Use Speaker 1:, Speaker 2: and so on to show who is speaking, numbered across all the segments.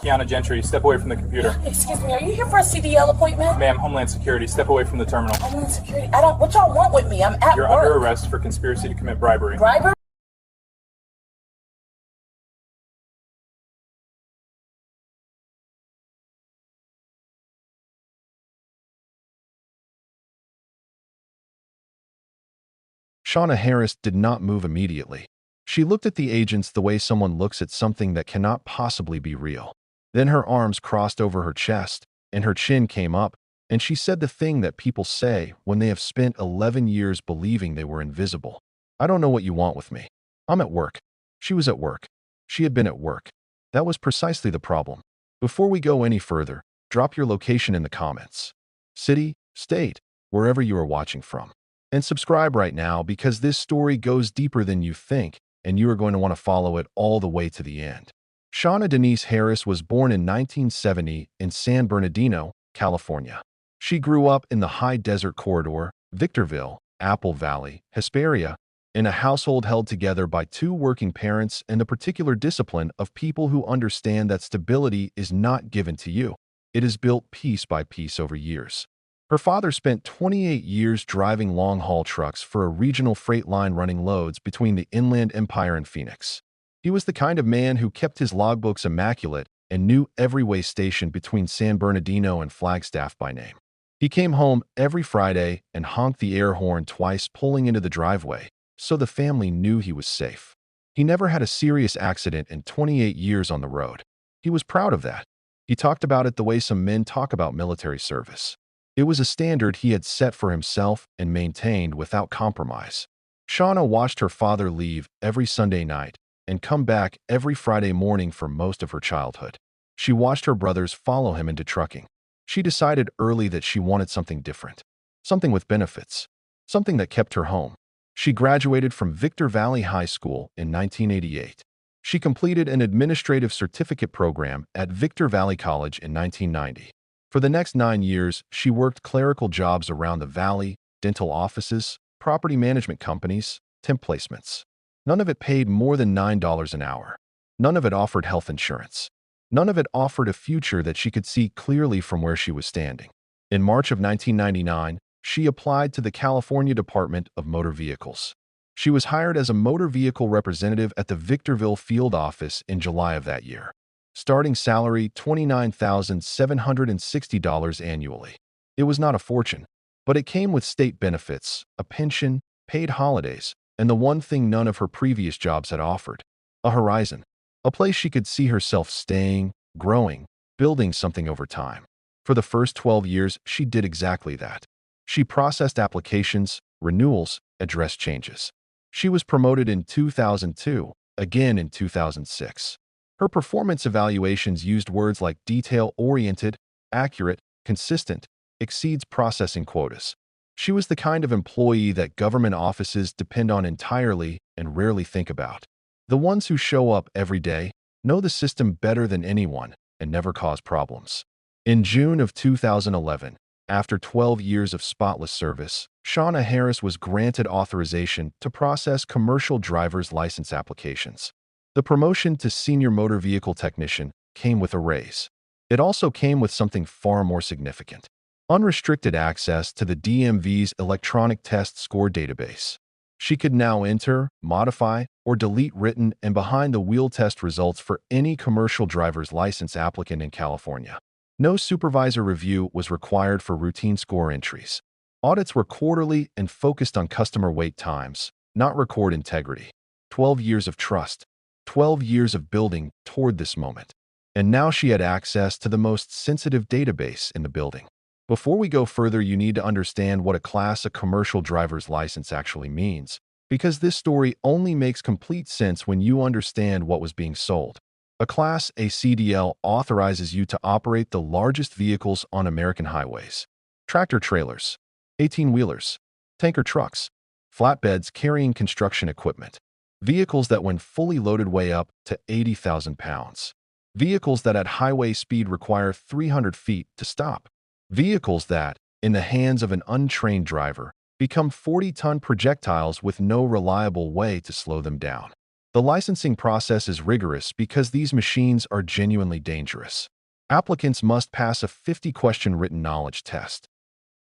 Speaker 1: Kiana Gentry, step away from the computer.
Speaker 2: Excuse me, are you here for a CDL appointment?
Speaker 1: Ma'am, Homeland Security, step away from the terminal.
Speaker 2: Homeland Security? What y'all want with me? I'm at
Speaker 1: You're
Speaker 2: work.
Speaker 1: under arrest for conspiracy to commit bribery.
Speaker 2: Bribery?
Speaker 3: Shauna Harris did not move immediately. She looked at the agents the way someone looks at something that cannot possibly be real. Then her arms crossed over her chest, and her chin came up, and she said the thing that people say when they have spent 11 years believing they were invisible. I don't know what you want with me. I'm at work. She was at work. She had been at work. That was precisely the problem. Before we go any further, drop your location in the comments. City, state, wherever you are watching from. And subscribe right now because this story goes deeper than you think, and you are going to want to follow it all the way to the end. Shauna Denise Harris was born in 1970 in San Bernardino, California. She grew up in the high desert corridor, Victorville, Apple Valley, Hesperia, in a household held together by two working parents and the particular discipline of people who understand that stability is not given to you. It is built piece by piece over years. Her father spent 28 years driving long-haul trucks for a regional freight line running loads between the Inland Empire and Phoenix. He was the kind of man who kept his logbooks immaculate and knew every way station between San Bernardino and Flagstaff by name. He came home every Friday and honked the air horn twice pulling into the driveway, so the family knew he was safe. He never had a serious accident in 28 years on the road. He was proud of that. He talked about it the way some men talk about military service. It was a standard he had set for himself and maintained without compromise. Shauna watched her father leave every Sunday night and come back every Friday morning for most of her childhood. She watched her brothers follow him into trucking. She decided early that she wanted something different, something with benefits, something that kept her home. She graduated from Victor Valley High School in 1988. She completed an administrative certificate program at Victor Valley College in 1990. For the next 9 years, she worked clerical jobs around the valley, dental offices, property management companies, temp placements. None of it paid more than $9 an hour. None of it offered health insurance. None of it offered a future that she could see clearly from where she was standing. In March of 1999, she applied to the California Department of Motor Vehicles. She was hired as a motor vehicle representative at the Victorville field office in July of that year. Starting salary $29,760 annually. It was not a fortune, but it came with state benefits, a pension, paid holidays, and the one thing none of her previous jobs had offered, a horizon, a place she could see herself staying, growing, building something over time. For the first 12 years, she did exactly that. She processed applications, renewals, address changes. She was promoted in 2002, again in 2006. Her performance evaluations used words like detail-oriented, accurate, consistent, exceeds processing quotas. She was the kind of employee that government offices depend on entirely and rarely think about. The ones who show up every day, know the system better than anyone, and never cause problems. In June of 2011, after 12 years of spotless service, Shauna Harris was granted authorization to process commercial driver's license applications. The promotion to senior motor vehicle technician came with a raise. It also came with something far more significant: unrestricted access to the DMV's electronic test score database. She could now enter, modify, or delete written and behind-the-wheel test results for any commercial driver's license applicant in California. No supervisor review was required for routine score entries. Audits were quarterly and focused on customer wait times, not record integrity. 12 years of trust. 12 years of building toward this moment. And now she had access to the most sensitive database in the building. Before we go further, you need to understand what a Class A commercial driver's license actually means, because this story only makes complete sense when you understand what was being sold. A Class A CDL authorizes you to operate the largest vehicles on American highways: tractor-trailers, 18-wheelers, tanker trucks, flatbeds carrying construction equipment. Vehicles that when fully loaded weigh up to 80,000 pounds. Vehicles that at highway speed require 300 feet to stop. Vehicles that, in the hands of an untrained driver, become 40-ton projectiles with no reliable way to slow them down. The licensing process is rigorous because these machines are genuinely dangerous. Applicants must pass a 50-question written knowledge test.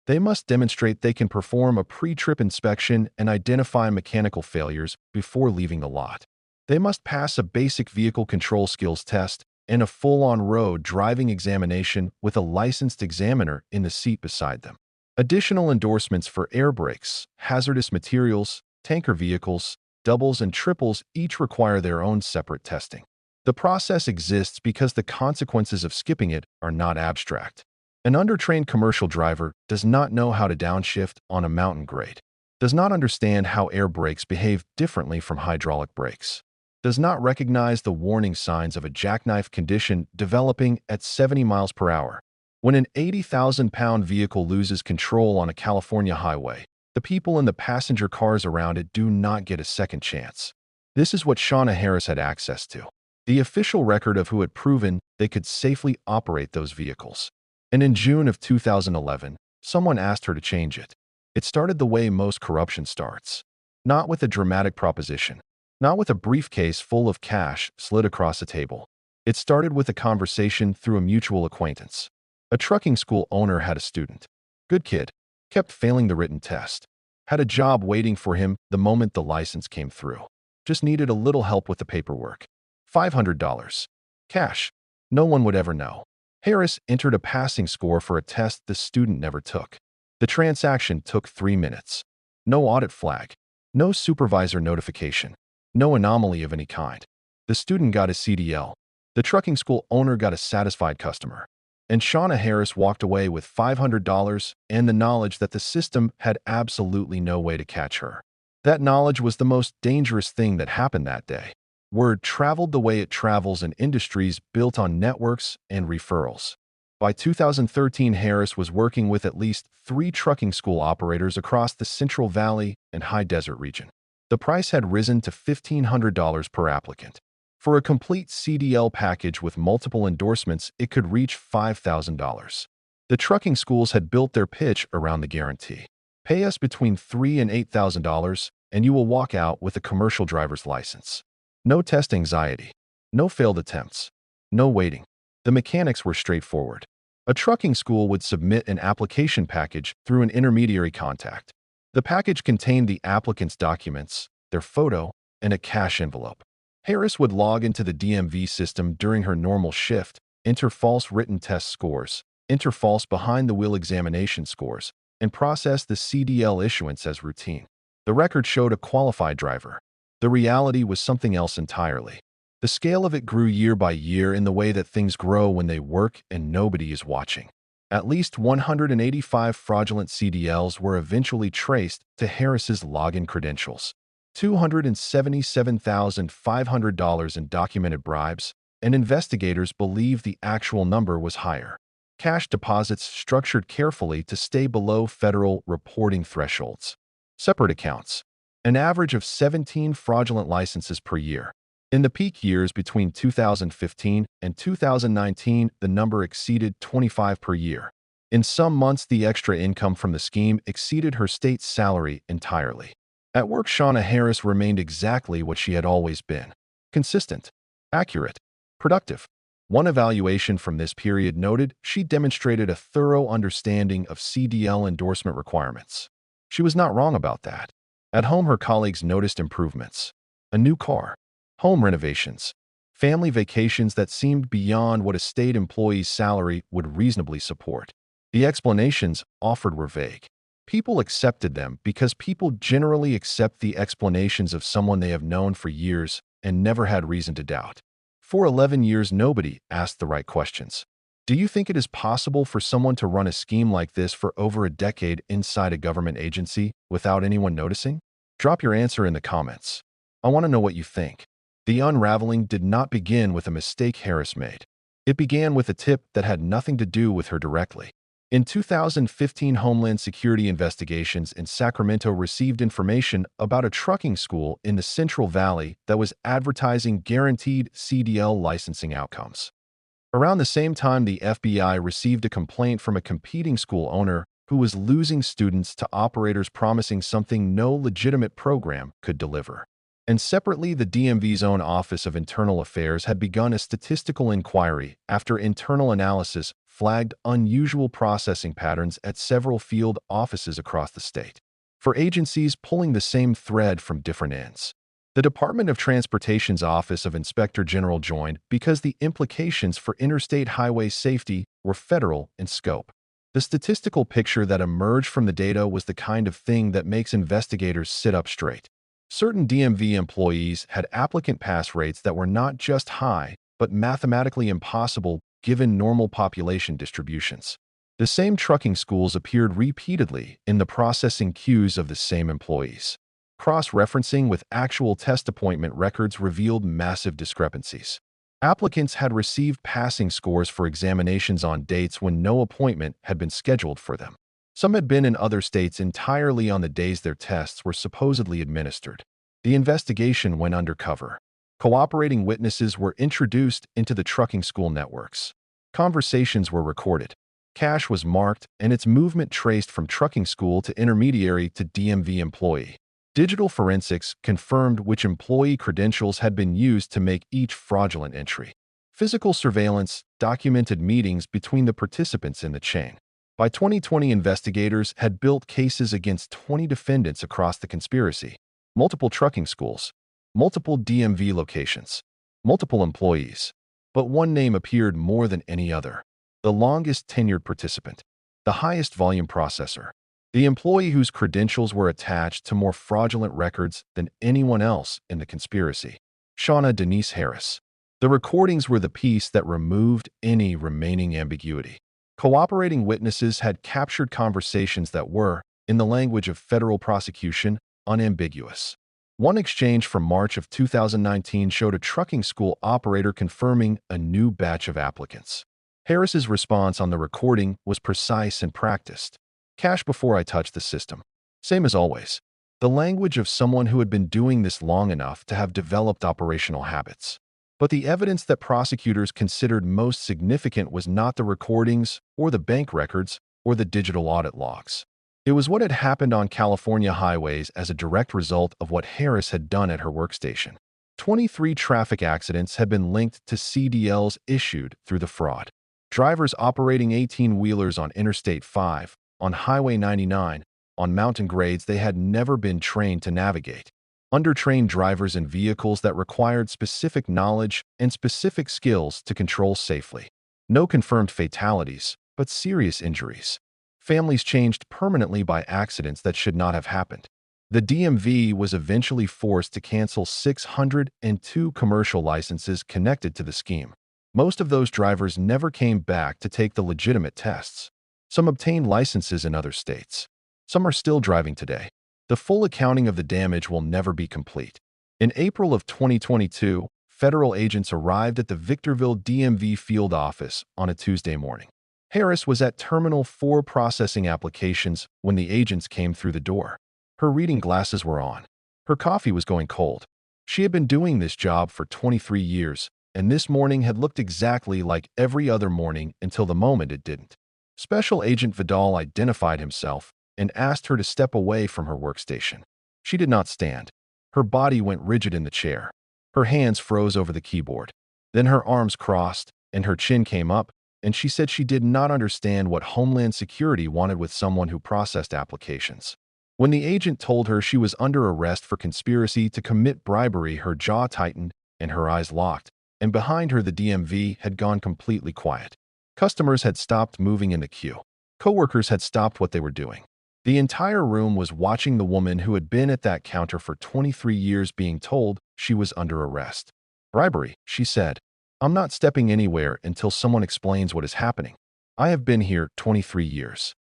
Speaker 3: They must demonstrate they can perform a pre-trip inspection and identify mechanical failures before leaving the lot. They must pass a basic vehicle control skills test and a full-on road driving examination with a licensed examiner in the seat beside them. Additional endorsements for air brakes, hazardous materials, tanker vehicles, doubles and triples each require their own separate testing. The process exists because the consequences of skipping it are not abstract. An undertrained commercial driver does not know how to downshift on a mountain grade, does not understand how air brakes behave differently from hydraulic brakes, does not recognize the warning signs of a jackknife condition developing at 70 miles per hour. When an 80,000-pound vehicle loses control on a California highway, the people in the passenger cars around it do not get a second chance. This is what Shauna Harris had access to, the official record of who had proven they could safely operate those vehicles. And in June of 2011, someone asked her to change it. It started the way most corruption starts. Not with a dramatic proposition. Not with a briefcase full of cash slid across a table. It started with a conversation through a mutual acquaintance. A trucking school owner had a student. Good kid. Kept failing the written test. Had a job waiting for him the moment the license came through. Just needed a little help with the paperwork. $500. Cash. No one would ever know. Harris entered a passing score for a test the student never took. The transaction took 3 minutes. No audit flag. No supervisor notification. No anomaly of any kind. The student got his CDL. The trucking school owner got a satisfied customer. And Shauna Harris walked away with $500 and the knowledge that the system had absolutely no way to catch her. That knowledge was the most dangerous thing that happened that day. Word traveled the way it travels in industries built on networks and referrals. By 2013, Harris was working with at least 3 trucking school operators across the Central Valley and High Desert region. The price had risen to $1,500 per applicant. For a complete CDL package with multiple endorsements, it could reach $5,000. The trucking schools had built their pitch around the guarantee. Pay us between $3,000 and $8,000, and you will walk out with a commercial driver's license. No test anxiety. No failed attempts. No waiting. The mechanics were straightforward. A trucking school would submit an application package through an intermediary contact. The package contained the applicant's documents, their photo, and a cash envelope. Harris would log into the DMV system during her normal shift, enter false written test scores, enter false behind-the-wheel examination scores, and process the CDL issuance as routine. The record showed a qualified driver. The reality was something else entirely. The scale of it grew year by year in the way that things grow when they work and nobody is watching. At least 185 fraudulent CDLs were eventually traced to Harris's login credentials. $277,500 in documented bribes, and investigators believe the actual number was higher. Cash deposits structured carefully to stay below federal reporting thresholds. Separate accounts. An average of 17 fraudulent licenses per year. In the peak years between 2015 and 2019, the number exceeded 25 per year. In some months, the extra income from the scheme exceeded her state salary entirely. At work, Shauna Harris remained exactly what she had always been. Consistent, accurate, productive. One evaluation from this period noted she demonstrated a thorough understanding of CDL endorsement requirements. She was not wrong about that. At home, her colleagues noticed improvements. A new car, home renovations, family vacations that seemed beyond what a state employee's salary would reasonably support. The explanations offered were vague. People accepted them because people generally accept the explanations of someone they have known for years and never had reason to doubt. For 11 years, nobody asked the right questions. Do you think it is possible for someone to run a scheme like this for over a decade inside a government agency without anyone noticing? Drop your answer in the comments. I want to know what you think. The unraveling did not begin with a mistake Harris made. It began with a tip that had nothing to do with her directly. In 2015, Homeland Security investigations in Sacramento received information about a trucking school in the Central Valley that was advertising guaranteed CDL licensing outcomes. Around the same time, the FBI received a complaint from a competing school owner who was losing students to operators promising something no legitimate program could deliver. And separately, the DMV's own Office of Internal Affairs had begun a statistical inquiry after internal analysis flagged unusual processing patterns at several field offices across the state. For agencies pulling the same thread from different ends. The Department of Transportation's Office of Inspector General joined because the implications for interstate highway safety were federal in scope. The statistical picture that emerged from the data was the kind of thing that makes investigators sit up straight. Certain DMV employees had applicant pass rates that were not just high, but mathematically impossible given normal population distributions. The same trucking schools appeared repeatedly in the processing queues of the same employees. Cross-referencing with actual test appointment records revealed massive discrepancies. Applicants had received passing scores for examinations on dates when no appointment had been scheduled for them. Some had been in other states entirely on the days their tests were supposedly administered. The investigation went undercover. Cooperating witnesses were introduced into the trucking school networks. Conversations were recorded. Cash was marked and its movement traced from trucking school to intermediary to DMV employee. Digital forensics confirmed which employee credentials had been used to make each fraudulent entry. Physical surveillance documented meetings between the participants in the chain. By 2020, investigators had built cases against 20 defendants across the conspiracy. Multiple trucking schools, multiple DMV locations, multiple employees. But one name appeared more than any other. The longest tenured participant, the highest volume processor, the employee whose credentials were attached to more fraudulent records than anyone else in the conspiracy. Shauna Denise Harris. The recordings were the piece that removed any remaining ambiguity. Cooperating witnesses had captured conversations that were, in the language of federal prosecution, unambiguous. One exchange from March of 2019 showed a trucking school operator confirming a new batch of applicants. Harris's response on the recording was precise and practiced. Cash before I touch the system. Same as always. The language of someone who had been doing this long enough to have developed operational habits. But the evidence that prosecutors considered most significant was not the recordings or the bank records or the digital audit logs. It was what had happened on California highways as a direct result of what Harris had done at her workstation. 23 traffic accidents had been linked to CDLs issued through the fraud. Drivers operating 18-wheelers on Interstate 5, on Highway 99, on mountain grades they had never been trained to navigate. Undertrained drivers in vehicles that required specific knowledge and specific skills to control safely. No confirmed fatalities, but serious injuries. Families changed permanently by accidents that should not have happened. The DMV was eventually forced to cancel 602 commercial licenses connected to the scheme. Most of those drivers never came back to take the legitimate tests. Some obtained licenses in other states. Some are still driving today. The full accounting of the damage will never be complete. In April of 2022, federal agents arrived at the Victorville DMV field office on a Tuesday morning. Harris was at Terminal 4 processing applications when the agents came through the door. Her reading glasses were on. Her coffee was going cold. She had been doing this job for 23 years, and this morning had looked exactly like every other morning until the moment it didn't. Special Agent Vidal identified himself and asked her to step away from her workstation. She did not stand. Her body went rigid in the chair. Her hands froze over the keyboard. Then her arms crossed, and her chin came up, and she said she did not understand what Homeland Security wanted with someone who processed applications. When the agent told her she was under arrest for conspiracy to commit bribery, her jaw tightened and her eyes locked, and behind her the DMV had gone completely quiet. Customers had stopped moving in the queue. Coworkers had stopped what they were doing. The entire room was watching the woman who had been at that counter for 23 years being told she was under arrest. Bribery, she said. I'm not stepping anywhere until someone explains what is happening. I have been here 23 years.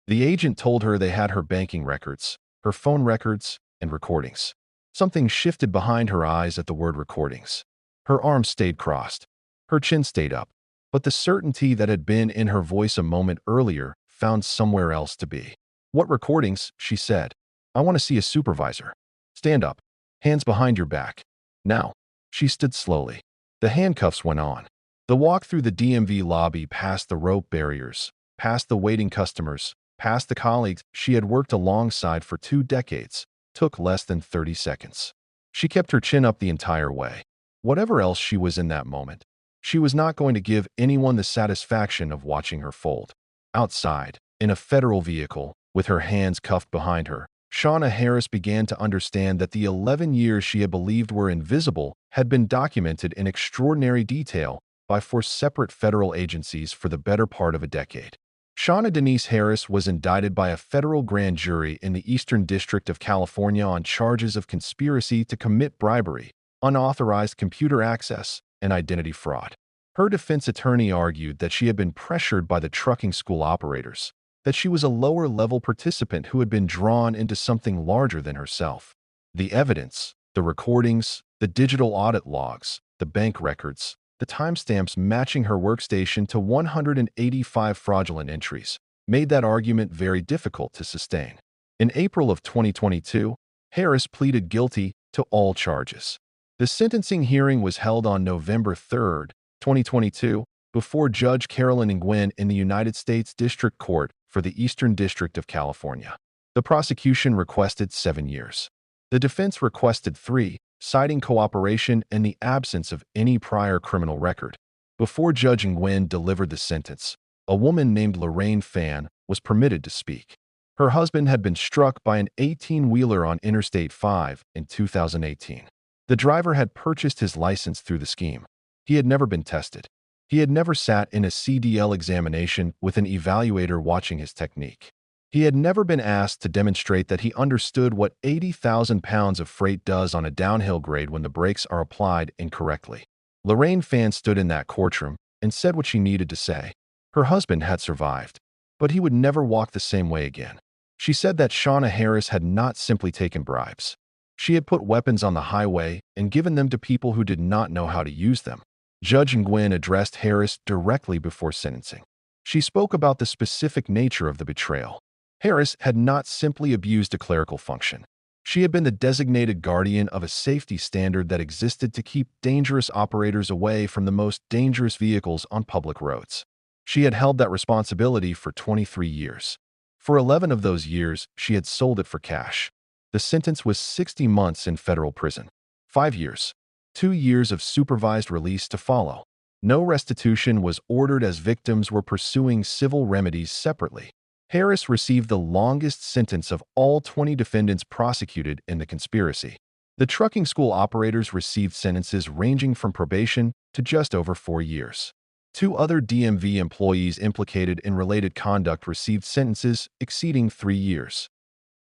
Speaker 3: The agent told her they had her banking records, her phone records, and recordings. Something shifted behind her eyes at the word recordings. Her arms stayed crossed. Her chin stayed up. But the certainty that had been in her voice a moment earlier found somewhere else to be. What recordings? She said. I want to see a supervisor. Stand up. Hands behind your back. Now. She stood slowly. The handcuffs went on. The walk through the DMV lobby past the rope barriers, past the waiting customers, past the colleagues she had worked alongside for 2 decades, took less than 30 seconds. She kept her chin up the entire way. Whatever else she was in that moment, she was not going to give anyone the satisfaction of watching her fold. Outside, in a federal vehicle, with her hands cuffed behind her, Shauna Harris began to understand that the 11 years she had believed were invisible had been documented in extraordinary detail by 4 separate federal agencies for the better part of a decade. Shauna Denise Harris was indicted by a federal grand jury in the Eastern District of California on charges of conspiracy to commit bribery, unauthorized computer access, and identity fraud. Her defense attorney argued that she had been pressured by the trucking school operators, that she was a lower-level participant who had been drawn into something larger than herself. The evidence, the recordings, the digital audit logs, the bank records, the timestamps matching her workstation to 185 fraudulent entries, made that argument very difficult to sustain. In April of 2022, Harris pleaded guilty to all charges. The sentencing hearing was held on November 3, 2022, before Judge Carolyn Nguyen in the United States District Court for the Eastern District of California. The prosecution requested 7 years. The defense requested 3, citing cooperation and the absence of any prior criminal record. Before Judge Nguyen delivered the sentence, a woman named Lorraine Fan was permitted to speak. Her husband had been struck by an 18-wheeler on Interstate 5 in 2018. The driver had purchased his license through the scheme. He had never been tested. He had never sat in a CDL examination with an evaluator watching his technique. He had never been asked to demonstrate that he understood what 80,000 pounds of freight does on a downhill grade when the brakes are applied incorrectly. Lorraine Fan stood in that courtroom and said what she needed to say. Her husband had survived, but he would never walk the same way again. She said that Shauna Harris had not simply taken bribes. She had put weapons on the highway and given them to people who did not know how to use them. Judge Nguyen addressed Harris directly before sentencing. She spoke about the specific nature of the betrayal. Harris had not simply abused a clerical function. She had been the designated guardian of a safety standard that existed to keep dangerous operators away from the most dangerous vehicles on public roads. She had held that responsibility for 23 years. For 11 of those years, she had sold it for cash. The sentence was 60 months in federal prison. 5 years. 2 years of supervised release to follow. No restitution was ordered as victims were pursuing civil remedies separately. Harris received the longest sentence of all 20 defendants prosecuted in the conspiracy. The trucking school operators received sentences ranging from probation to just over 4 years. 2 other DMV employees implicated in related conduct received sentences exceeding 3 years.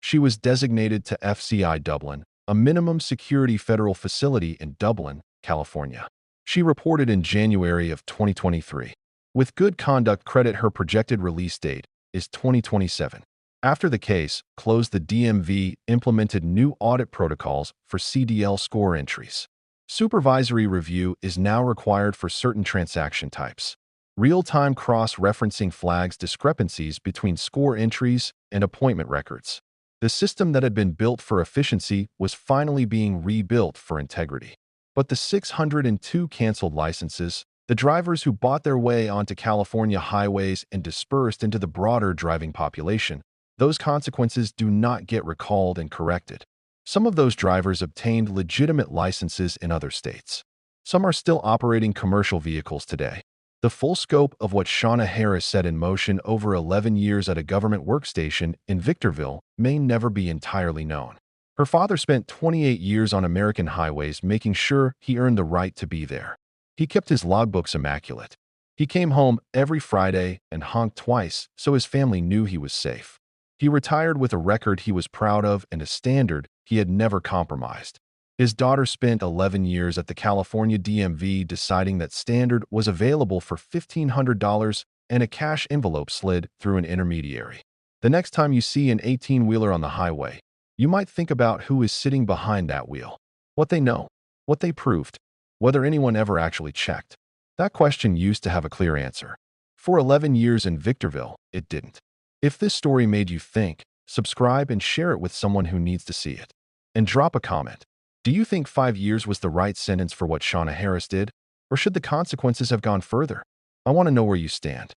Speaker 3: She was designated to FCI Dublin, a minimum security federal facility in Dublin, California. She reported in January of 2023. With good conduct credit, her projected release date is 2027. After the case closed, the DMV implemented new audit protocols for CDL score entries. Supervisory review is now required for certain transaction types. Real-time cross-referencing flags discrepancies between score entries and appointment records. The system that had been built for efficiency was finally being rebuilt for integrity. But the 602 canceled licenses, the drivers who bought their way onto California highways and dispersed into the broader driving population, those consequences do not get recalled and corrected. Some of those drivers obtained legitimate licenses in other states. Some are still operating commercial vehicles today. The full scope of what Shauna Harris set in motion over 11 years at a government workstation in Victorville may never be entirely known. Her father spent 28 years on American highways making sure he earned the right to be there. He kept his logbooks immaculate. He came home every Friday and honked twice so his family knew he was safe. He retired with a record he was proud of and a standard he had never compromised. His daughter spent 11 years at the California DMV deciding that standard was available for $1,500 and a cash envelope slid through an intermediary. The next time you see an 18-wheeler on the highway, you might think about who is sitting behind that wheel, what they know, what they proved, whether anyone ever actually checked. That question used to have a clear answer. For 11 years in Victorville, it didn't. If this story made you think, subscribe and share it with someone who needs to see it. And drop a comment. Do you think 5 years was the right sentence for what Shauna Harris did? Or should the consequences have gone further? I want to know where you stand.